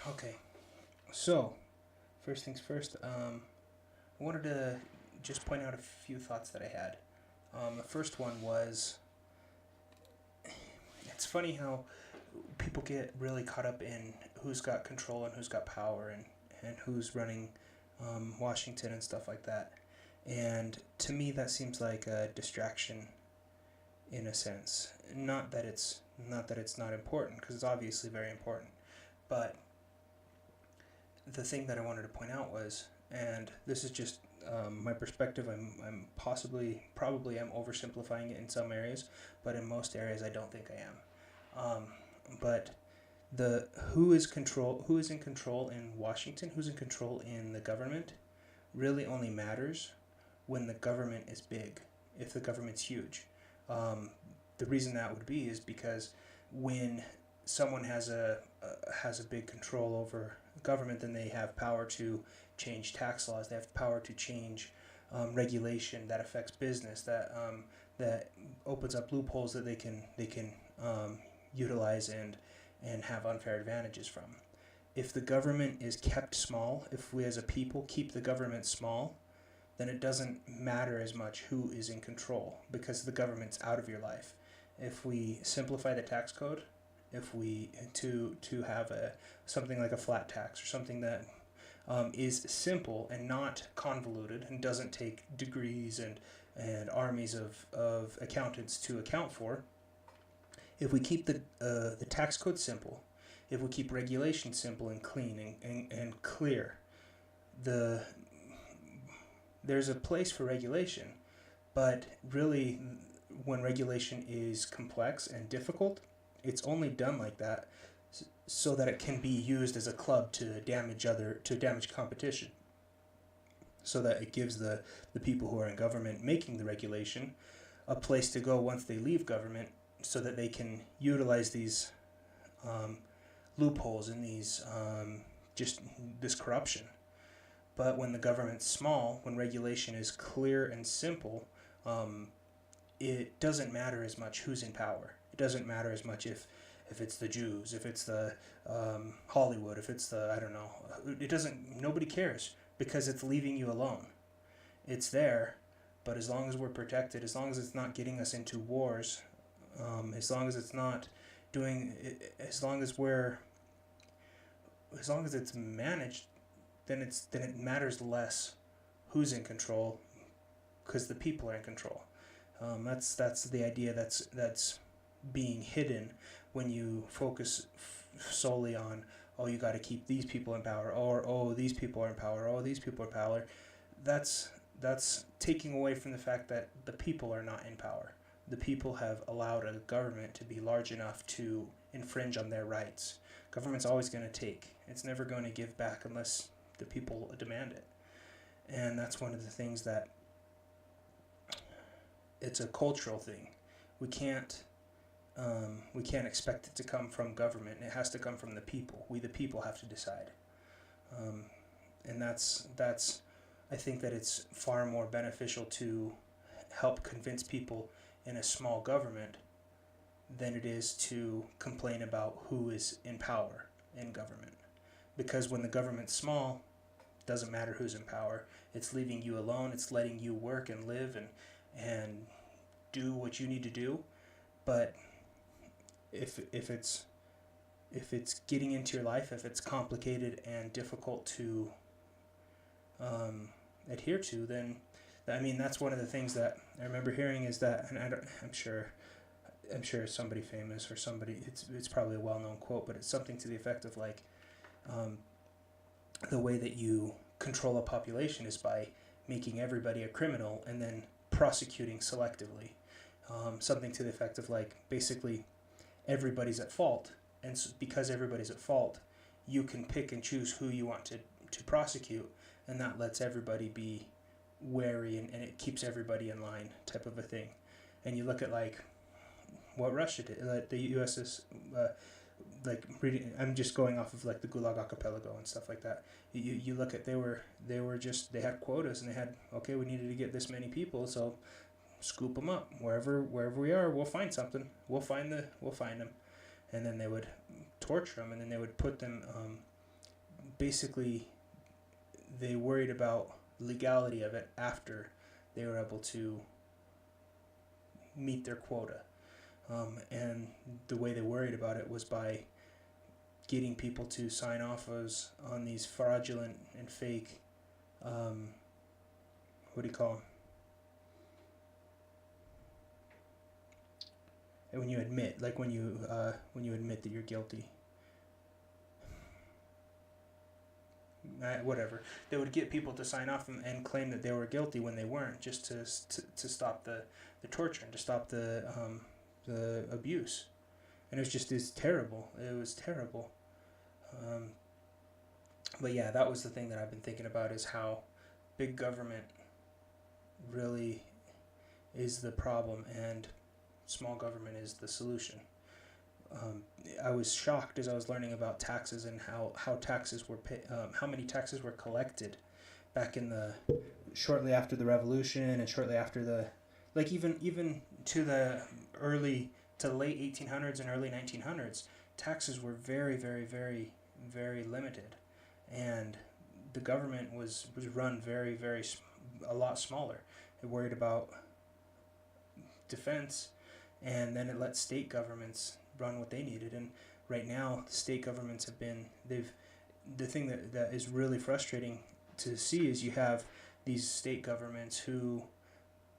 Okay, so first things first. I wanted to just point out a few thoughts that I had. The first one was, it's funny how people get really caught up in who's got control and who's got power, and who's running Washington and stuff like that. And to me, that seems like a distraction in a sense. Not that it's not important, because it's obviously very important. But the thing that I wanted to point out was, and this is just my perspective. I'm probably am oversimplifying it in some areas, but in most areas I don't think I am. But the who is in control in Washington, who's in control in the government, really only matters when the government is big. If the government's huge, um, the reason that would be is because when someone has a big control over government, then they have power to change tax laws. They have power to change regulation that affects business. That opens up loopholes that they can utilize and have unfair advantages from. If the government is kept small, if we as a people keep the government small, then it doesn't matter as much who is in control, because the government's out of your life. If we simplify the tax code, if we to have a something like a flat tax, or something that is simple and not convoluted and doesn't take degrees and armies of accountants to account for. If we keep the tax code simple, if we keep regulation simple and clean and clear, the there's a place for regulation, but really, when regulation is complex and difficult, it's only done like that so that it can be used as a club to damage competition, so that it gives the people who are in government making the regulation a place to go once they leave government, so that they can utilize these um, loopholes and these just this corruption. But when the government's small, when regulation is clear and simple, um, it doesn't matter as much who's in power. It doesn't matter as much if it's the Jews, if it's the Hollywood, if it's the, I don't know. It doesn't. Nobody cares, because it's leaving you alone. It's there, but as long as we're protected, as long as it's not getting us into wars, as long as it's not doing, as long as it's managed, then it matters less who's in control, because the people are in control. That's the idea that's being hidden when you focus solely on, oh, you got to keep these people in power, or oh, these people are in power, oh, these people are in power. That's taking away from the fact that the people are not in power. The people have allowed a government to be large enough to infringe on their rights. Government's always going to take. It's never going to give back unless the people demand it. And that's one of the things that, it's a cultural thing. We can't we can't expect it to come from government. It has to come from the people. We the people have to decide. Um, and that's I think that it's far more beneficial to help convince people in a small government than it is to complain about who is in power in government. Because when the government's small, it doesn't matter who's in power. It's leaving you alone. It's letting you work and live and do what you need to do. But if it's getting into your life, if it's complicated and difficult to adhere to, then I mean, that's one of the things that I remember hearing, is that, and I'm sure somebody famous, or somebody, it's probably a well known quote, but it's something to the effect of like, um, the way that you control a population is by making everybody a criminal and then prosecuting selectively. Something to the effect of like, basically everybody's at fault, and because everybody's at fault, you can pick and choose who you want to prosecute, and that lets everybody be wary, and it keeps everybody in line, type of a thing. And you look at like what Russia did, the U.S. is like reading. I'm just going off of like the Gulag Archipelago and stuff like that. You look at, they had quotas, and they had, okay, we needed to get this many people, so scoop them up wherever we are. We'll find something. We'll find them, and then they would torture them, and then they would put them basically they worried about legality of it after they were able to meet their quota. And the way they worried about it was by getting people to sign off on these fraudulent and fake, what do you call them? And when you admit, like when you admit that you're guilty. Whatever, they would get people to sign off and claim that they were guilty when they weren't, just to stop the torture and to stop the abuse. And it's terrible. It was terrible. But yeah, that was the thing that I've been thinking about, is how big government really is the problem and small government is the solution. I was shocked as I was learning about taxes and how taxes were how many taxes were collected back in shortly after the revolution, and shortly after even to the late 1800s and early 1900s. Taxes were very, very, very, very limited, and the government was run very, very a lot smaller. It worried about defense, and then it let state governments run what they needed. And right now, the state governments the thing that is really frustrating to see is you have these state governments who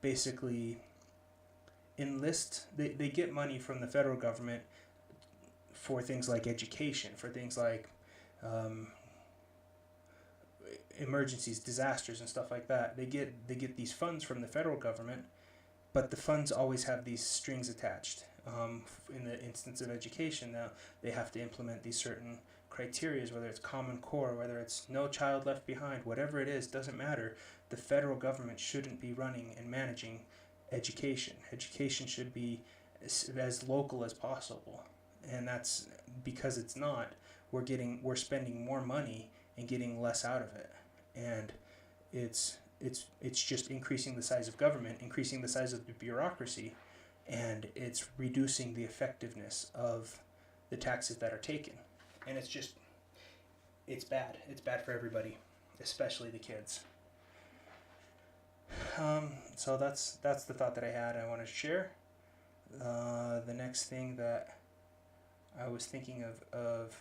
basically they get money from the federal government for things like education, for things like emergencies, disasters, and stuff like that. They get these funds from the federal government, but the funds always have these strings attached. In the instance of education, now they have to implement these certain criteria, whether it's Common Core, whether it's No Child Left Behind, whatever it is, doesn't matter. The federal government shouldn't be running and managing education. Education should be as local as possible, and that's because it's not. We're spending more money and getting less out of it, and it's just increasing the size of government, increasing the size of the bureaucracy, and it's reducing the effectiveness of the taxes that are taken. And it's bad. It's bad for everybody, especially the kids. So that's the thought that I had. I want to share. The next thing that I was thinking of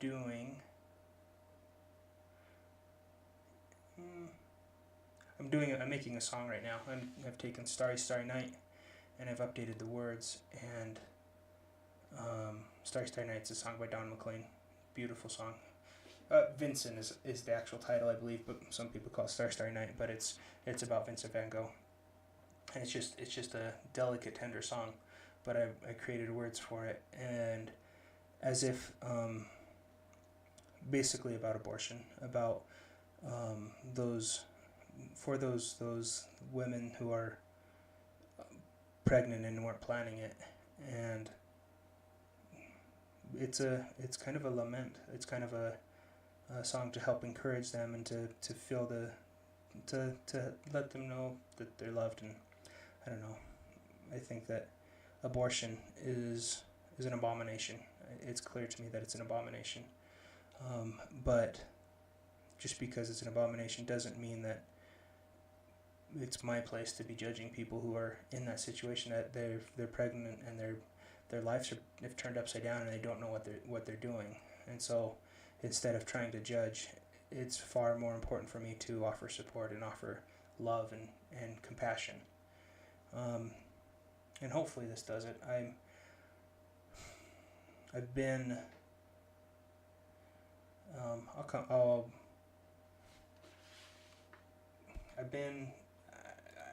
doing. I'm making a song right now. I've taken Starry, Starry Night, and I've updated the words. And Starry, Starry Night is a song by Don McLean. Beautiful song. Vincent is the actual title, I believe, but some people call it Starry, Starry Night. But it's about Vincent van Gogh, and it's just a delicate, tender song. But I created words for it, and as if basically about abortion, about those women who are pregnant and weren't planning it. And it's kind of a lament. It's kind of a song to help encourage them and to feel to let them know that they're loved. And I don't know, I think that abortion is an abomination. It's clear to me that it's an abomination, but just because it's an abomination doesn't mean that it's my place to be judging people who are in that situation, that they're pregnant and their lives have turned upside down and they don't know what they're doing. And so instead of trying to judge, it's far more important for me to offer support and offer love and compassion. And hopefully this does it.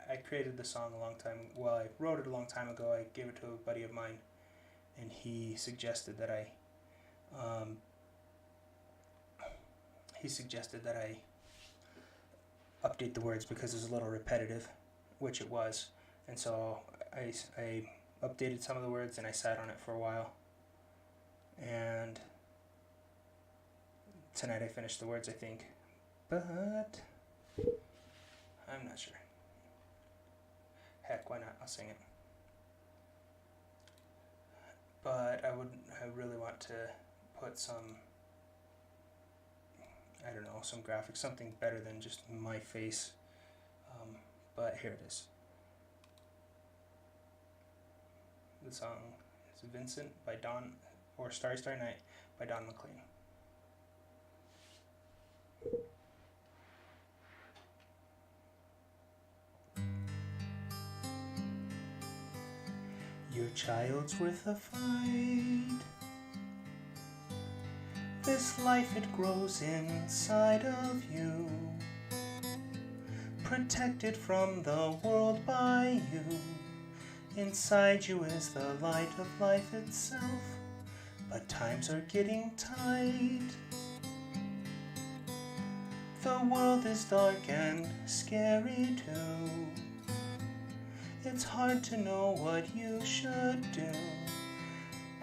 I created the song a long time. Well, I wrote it a long time ago. I gave it to a buddy of mine, and he suggested that I update the words because it was a little repetitive, which it was. And so I updated some of the words, and I sat on it for a while. And tonight I finished the words, I think. But I'm not sure. Heck, why not? I'll sing it. But I really want to put some, I don't know, some graphics, something better than just my face. But here it is. The song is Vincent by Don, or Starry, Starry Night by Don McLean. Your child's worth a fight. This life, it grows inside of you, protected from the world by you. Inside you is the light of life itself, but times are getting tight. The world is dark and scary too. It's hard to know what you should do,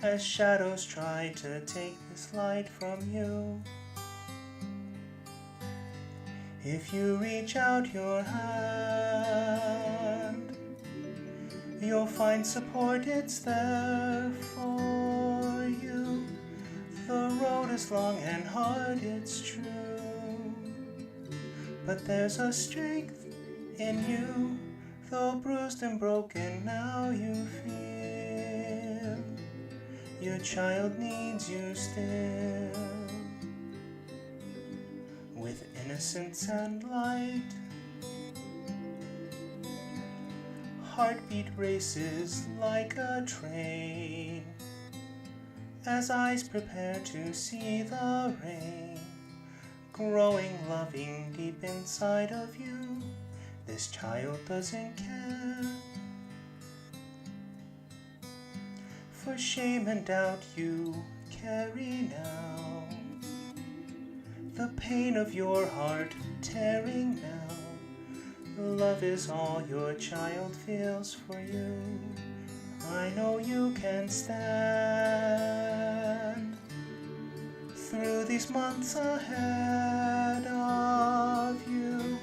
as shadows try to take this light from you. If you reach out your hand, you'll find support, it's there for you. The road is long and hard, it's true, but there's a strength in you. Though bruised and broken, now you feel your child needs you still. With innocence and light, heartbeat races like a train, as eyes prepare to see the rain, growing loving deep inside of you. This child doesn't care for shame and doubt you carry now, the pain of your heart tearing now. Love is all your child feels for you. I know you can stand through these months ahead of you.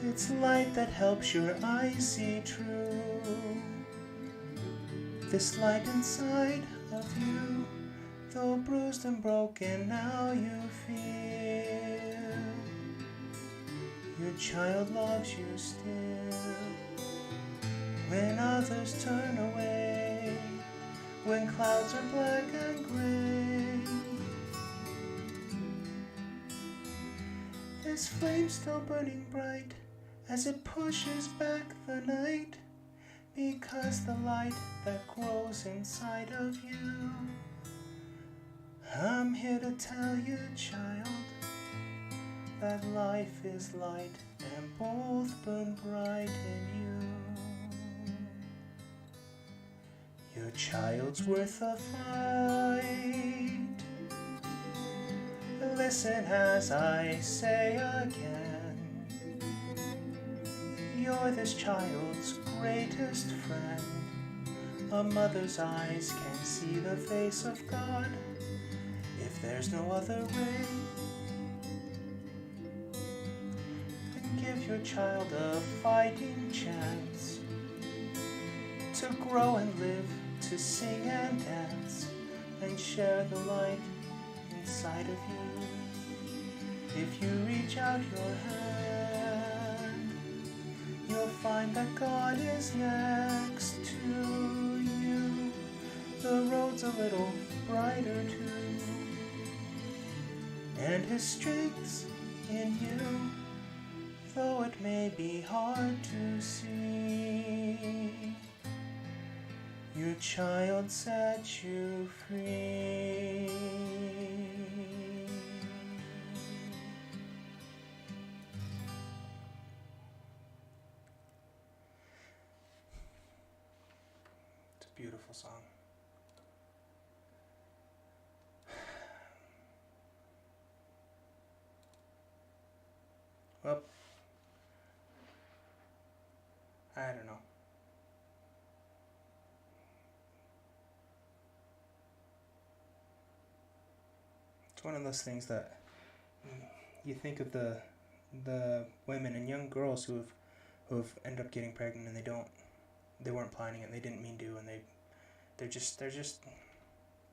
It's light that helps your eyes see true. This light inside of you, though bruised and broken, now you feel your child loves you still. When others turn away, when clouds are black and gray, this flame still burning bright as it pushes back the night, because the light that grows inside of you. I'm here to tell you, child, that life is light and both burn bright in you. Your child's worth a fight. Listen as I say again, you're this child's greatest friend. A mother's eyes can see the face of God. If there's no other way, then give your child a fighting chance to grow and live, to sing and dance, and share the light inside of you. If you reach out your hand, you'll find that God is next to you. The road's a little brighter too, and His strength's in you, though it may be hard to see. Your child set you free. It's a beautiful song. Well, I don't know. It's one of those things that you think of the women and young girls who've ended up getting pregnant and they weren't planning it, and they didn't mean to, and they're just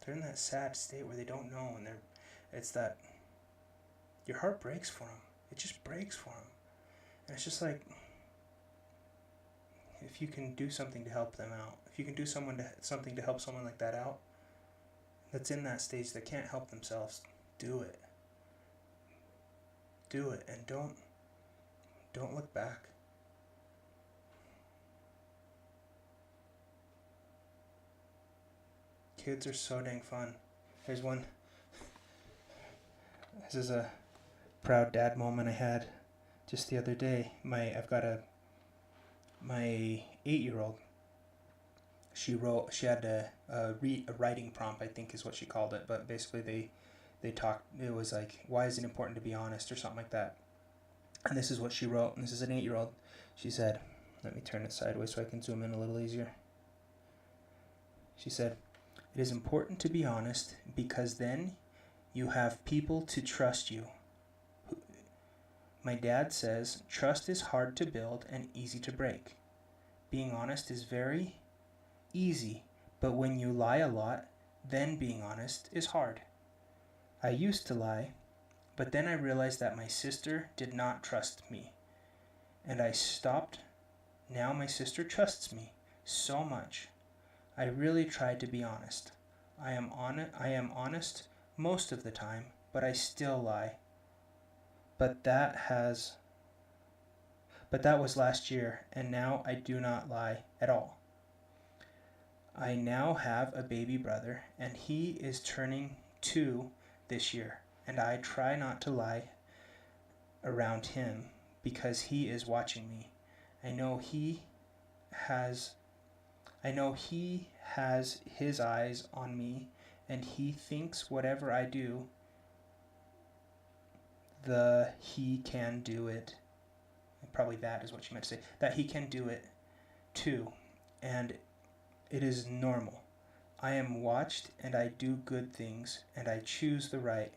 They're in that sad state where they don't know, and it's that your heart breaks for them. It just breaks for them, and it's just like, if you can do something to help them out, if you can do something to help someone like that out, that's in that stage that can't help themselves, do it. Do it, and don't look back. Kids are so dang fun. There's one. This is a proud dad moment I had just the other day. My 8-year-old. She had a writing prompt, I think is what she called it, but basically they talked. It was like, why is it important to be honest, or something like that. And this is what she wrote. And this is an 8-year-old. She said, let me turn it sideways so I can zoom in a little easier. She said, it is important to be honest because then you have people to trust you. My dad says trust is hard to build and easy to break. Being honest is very easy, but when you lie a lot, then being honest is hard. I used to lie, but then I realized that my sister did not trust me, and I stopped. Now my sister trusts me so much. I really tried to be honest. I am honest most of the time, but I still lie. But that was last year, and now I do not lie at all. I now have a baby brother, and he is turning 2 this year, and I try not to lie around him because he is watching me. I know he has his eyes on me, and he thinks whatever I do, he can do it. Probably that is what she meant to say. That he can do it too, and it is normal. I am watched, and I do good things, and I choose the right.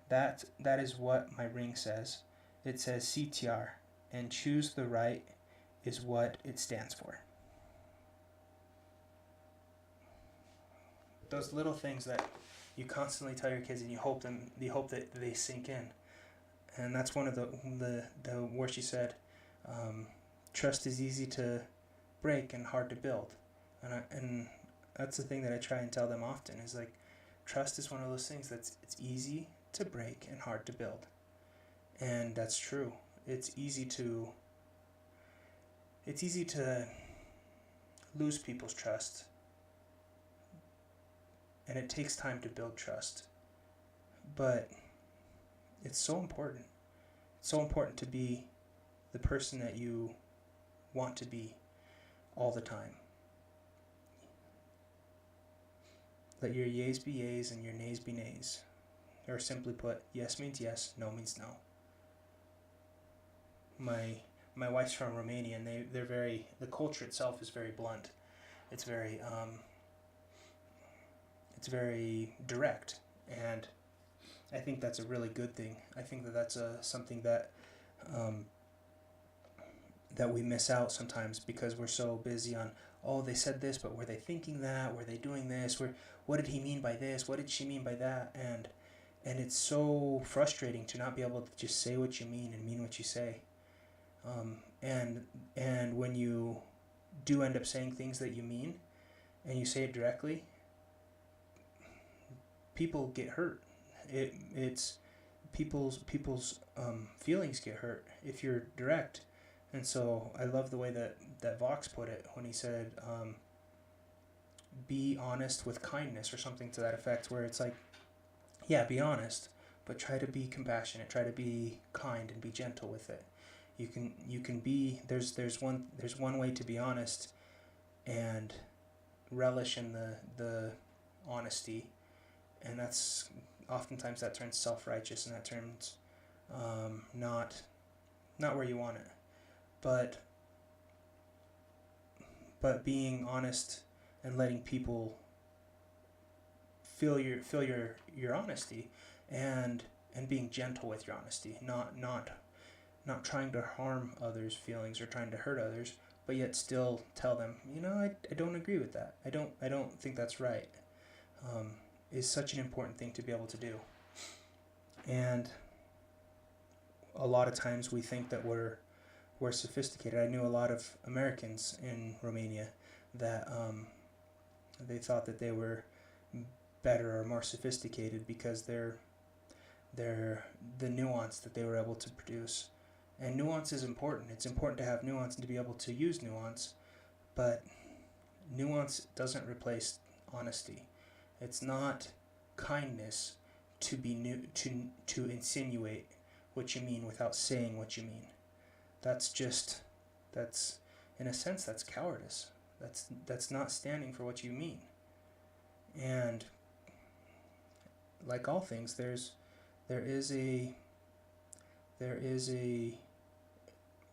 That is what my ring says. It says CTR, and choose the right is what it stands for. Those little things that you constantly tell your kids, and you hope that they sink in. And that's one of the where she said, trust is easy to break and hard to build. And that's the thing that I try and tell them often is like, trust is one of those things it's easy to break and hard to build. And that's true. It's easy to lose people's trust. And it takes time to build trust. But it's so important. It's so important to be the person that you want to be all the time. Let your yeas be yeas and your nays be nays. Or simply put, yes means yes, no means no. My wife's from Romania, and they're very, the culture itself is very blunt. It's very direct, and I think that's a really good thing. I think that that's something that that we miss out sometimes because we're so busy on, oh, they said this, but were they thinking that? Were they doing this? What did he mean by this? What did she mean by that? And it's so frustrating to not be able to just say what you mean and mean what you say. And when you do end up saying things that you mean and you say it directly, people get hurt. It's people's feelings get hurt if you're direct. And so I love the way that Vox put it when he said, be honest with kindness, or something to that effect, where it's like, yeah, be honest, but try to be compassionate, try to be kind and be gentle with it. You can be, there's one way to be honest and relish in the honesty, and that's oftentimes that turns self-righteous, and that turns not where you want it. But being honest and letting people feel your honesty, and being gentle with your honesty, not trying to harm others' feelings or trying to hurt others, but yet still tell them, I don't agree with that. I don't think that's right. is such an important thing to be able to do. And a lot of times we think that we're sophisticated. I knew a lot of Americans in Romania that they thought that they were better or more sophisticated because they're the nuance that they were able to produce. And nuance is important. It's important to have nuance and to be able to use nuance, but nuance doesn't replace honesty. It's not kindness to be to insinuate what you mean without saying what you mean. That's in a sense that's cowardice. That's not standing for what you mean. And like all things, there is a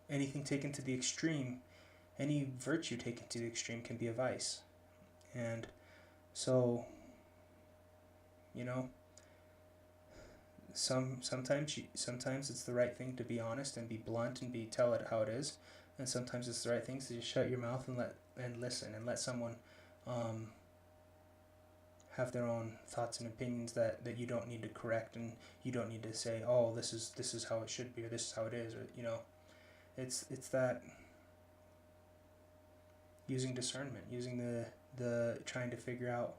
anything taken to the extreme, any virtue taken to the extreme can be a vice. And so, you know, sometimes it's the right thing to be honest and be blunt and tell it how it is, and sometimes it's the right thing to just shut your mouth and listen and let someone have their own thoughts and opinions that you don't need to correct, and you don't need to say, oh, this is how it should be, or this is how it is, or it's that using discernment, using the trying to figure out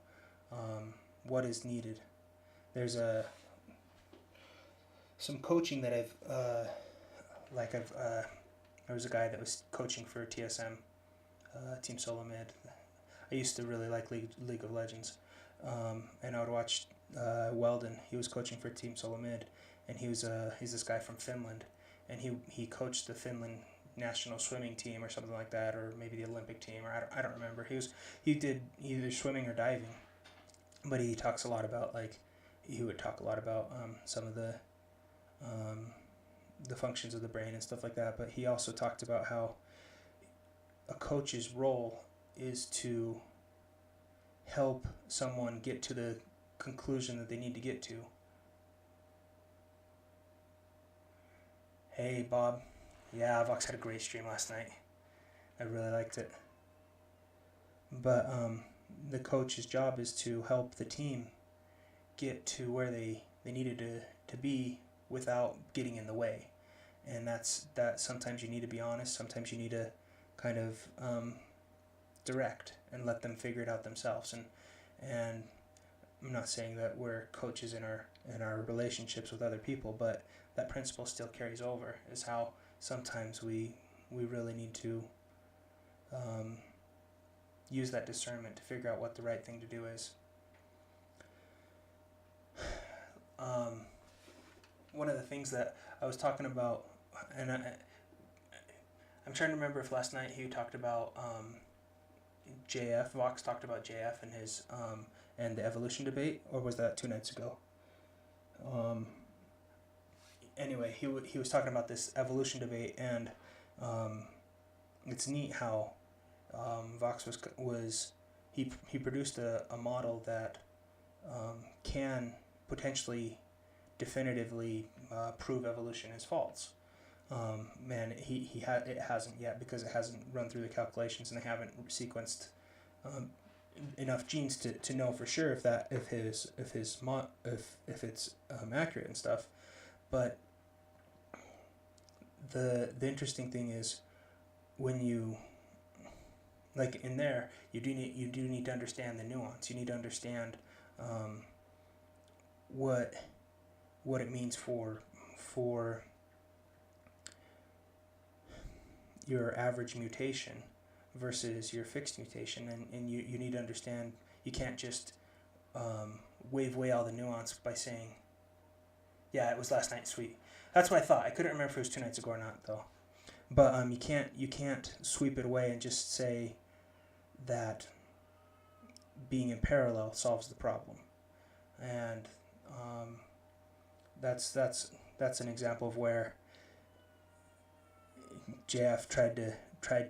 what is needed. There's some coaching that there was a guy that was coaching for TSM, Team Solo Mid. I used to really like League of Legends, and I would watch Weldon. He was coaching for Team Solo Mid, and he's this guy from Finland, and he coached the Finland national swimming team or something like that, or maybe the Olympic team, or I don't remember. He did either swimming or diving, but he would talk a lot about some of the functions of the brain and stuff like that. But he also talked about how a coach's role is to help someone get to the conclusion that they need to get to. Hey, Bob. Yeah, Vox had a great stream last night. I really liked it. But the coach's job is to help the team get to where they needed to be without getting in the way. And that sometimes you need to be honest, sometimes you need to kind of direct and let them figure it out themselves. And I'm not saying that we're coaches in our relationships with other people, but that principle still carries over, is how sometimes we really need to use that discernment to figure out what the right thing to do is. One of the things that I was talking about, and I'm trying to remember if last night he talked about JF, Vox talked about JF and his and the evolution debate, or was that 2 nights ago? Anyway, he was talking about this evolution debate, and it's neat how Vox he produced a model that can potentially definitively prove evolution is false. It hasn't yet, because it hasn't run through the calculations, and they haven't sequenced enough genes to know for sure if it's accurate and stuff. But the interesting thing is, when you, like in there, you do need to understand the nuance. You need to understand what it means for your average mutation versus your fixed mutation, and you need to understand, you can't just wave away all the nuance by saying, yeah, it was last night, sweet. That's what I thought. I couldn't remember if it was 2 nights ago or not, though. But you can't sweep it away and just say that being in parallel solves the problem. And that's an example of where JF tried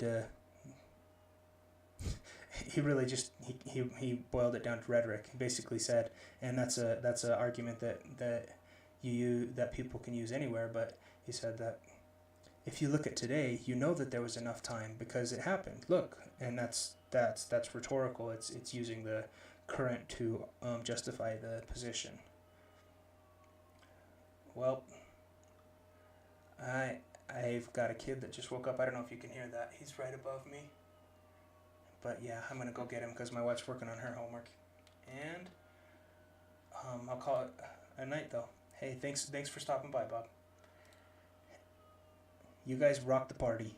to he really just he boiled it down to rhetoric. He basically said, and that's an argument that people can use anywhere, but he said that if you look at today, you know that there was enough time because it happened. Look, and that's rhetorical. It's using the current to justify the position. Well, I've got a kid that just woke up. I don't know if you can hear that. He's right above me. But yeah, I'm gonna go get him because my wife's working on her homework. And I'll call it a night though. Hey, thanks for stopping by, Bob. You guys rock the party.